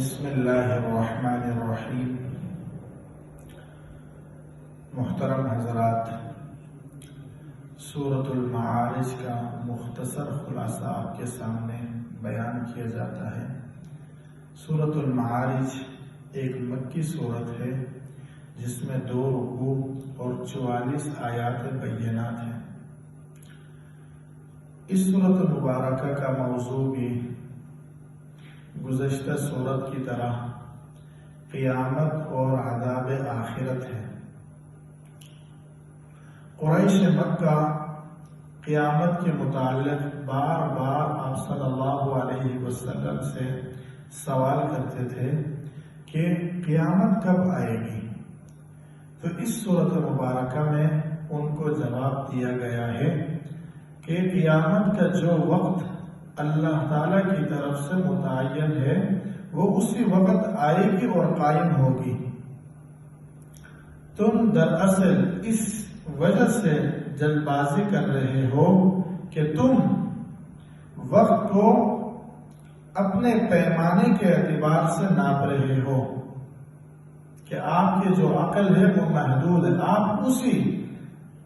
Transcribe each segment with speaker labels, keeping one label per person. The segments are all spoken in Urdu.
Speaker 1: بسم اللہ الرحمن الرحیم۔ محترم حضرات، سورۃ المعارج کا مختصر خلاصہ آپ کے سامنے بیان کیا جاتا ہے۔ سورۃ المعارج ایک مکی سورت ہے جس میں 2 رکوع اور 44 آیات بینات ہیں۔ اس سورۃ المبارکہ کا موضوع بھی گزشتہ سورت کی طرح قیامت اور عذاب آخرت ہے۔ قریش مکہ قیامت کے متعلق بار بار آپ صلی اللہ علیہ وسلم سے سوال کرتے تھے کہ قیامت کب آئے گی، تو اس سورۃ مبارکہ میں ان کو جواب دیا گیا ہے کہ قیامت کا جو وقت اللہ تعالیٰ کی طرف سے متعین ہے وہ اسی وقت آئے گی اور قائم ہوگی۔ تم دراصل اس وجہ سے جلد بازی کر رہے ہو کہ تم وقت کو اپنے پیمانے کے اعتبار سے ناپ رہے ہو کہ آپ کی جو عقل ہے وہ محدود ہے، آپ اسی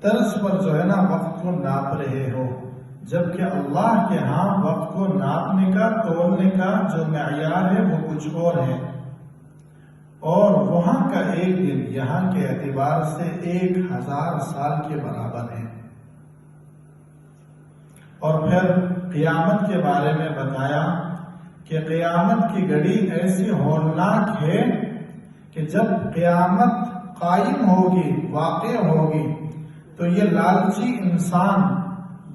Speaker 1: طرز پر جو ہے نا وقت کو ناپ رہے ہو، جبکہ اللہ کے ہاں وقت کو ناپنے کا تولنے کا جو معیار ہے وہ کچھ اور ہے، اور وہاں کا ایک دن یہاں کے اعتبار سے 1000 سال کے برابر ہے۔ اور پھر قیامت کے بارے میں بتایا کہ قیامت کی گھڑی ایسی ہولناک ہے کہ جب قیامت قائم ہوگی، واقع ہوگی، تو یہ لالچی انسان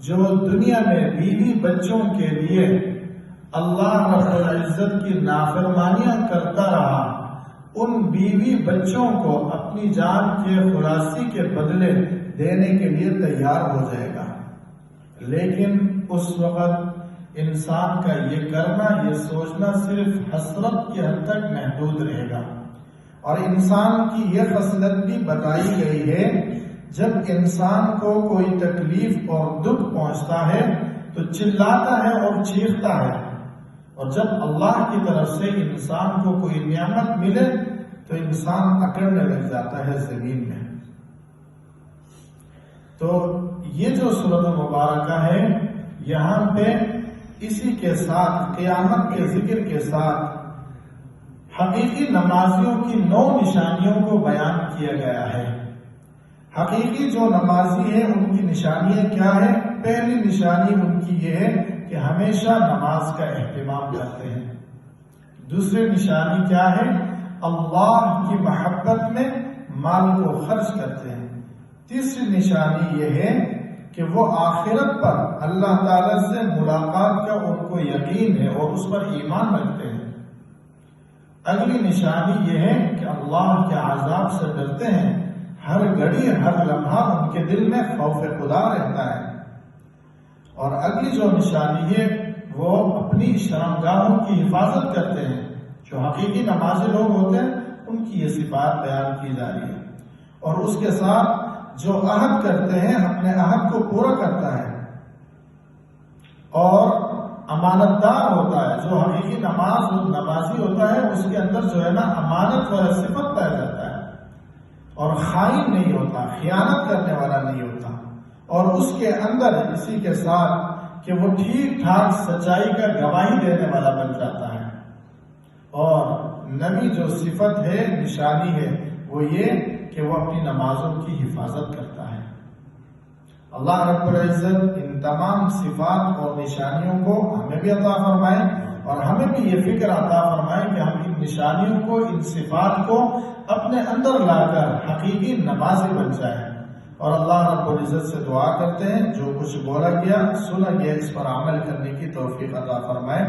Speaker 1: جو دنیا میں بیوی بچوں کے لیے اللہ رب العزت کی نافرمانیاں کرتا رہا، ان بیوی بچوں کو اپنی جان کے خلاصی کے بدلے دینے کے لیے تیار ہو جائے گا، لیکن اس وقت انسان کا یہ کرنا، یہ سوچنا صرف حسرت کی حد تک محدود رہے گا۔ اور انسان کی یہ خصلت بھی بتائی گئی ہے، جب انسان کو کوئی تکلیف اور دکھ پہنچتا ہے تو چلاتا ہے اور چیختا ہے، اور جب اللہ کی طرف سے انسان کو کوئی نعمت ملے تو انسان اکڑنے لگ جاتا ہے زمین میں۔ تو یہ جو سورۃ مبارکہ ہے، یہاں پہ اسی کے ساتھ قیامت کے ذکر کے ساتھ حقیقی نمازیوں کی 9 نشانیوں کو بیان کیا گیا ہے۔ حقیقی جو نمازی ہیں ان کی نشانیاں کیا ہے؟ پہلی نشانی ان کی یہ ہے کہ ہمیشہ نماز کا اہتمام کرتے ہیں۔ دوسری نشانی کیا ہے؟ اللہ کی محبت میں مال کو خرچ کرتے ہیں۔ تیسری نشانی یہ ہے کہ وہ آخرت پر اللہ تعالی سے ملاقات کا ان کو یقین ہے اور اس پر ایمان رکھتے ہیں۔ اگلی نشانی یہ ہے کہ اللہ کے عذاب سے ڈرتے ہیں، ہر گھڑی ہر لمحہ ان کے دل میں خوف خدا رہتا ہے۔ اور اگلی جو نشانی ہے وہ اپنی شرمگاہوں کی حفاظت کرتے ہیں۔ جو حقیقی نمازی لوگ ہوتے ہیں ان کی یہ صفات بیان کی جا رہی ہے، اور اس کے ساتھ جو عہد کرتے ہیں اپنے عہد کو پورا کرتا ہے اور امانت دار ہوتا ہے۔ جو حقیقی نمازی ہوتا ہے اس کے اندر جو ہے نا امانت والا صفت پایا جاتا ہے، اور خائن نہیں ہوتا، خیانت کرنے والا نہیں ہوتا، اور اس کے اندر اسی کے ساتھ کہ وہ ٹھیک ٹھاک سچائی کا گواہی دینے والا بن جاتا ہے۔ اور نبی جو صفت ہے، نشانی ہے، وہ یہ کہ وہ اپنی نمازوں کی حفاظت کرتا ہے۔ اللہ رب العزت ان تمام صفات اور نشانیوں کو ہمیں بھی عطا فرمائے، اور ہمیں بھی یہ فکر عطا فرمائے کہ ہم ان نشانیوں کو، ان صفات کو اپنے اندر لا کر حقیقی نمازی بن جائیں۔ اور اللہ رب العزت سے دعا کرتے ہیں جو کچھ بولا گیا، سنا گیا، اس پر عمل کرنے کی توفیق عطا فرمائے۔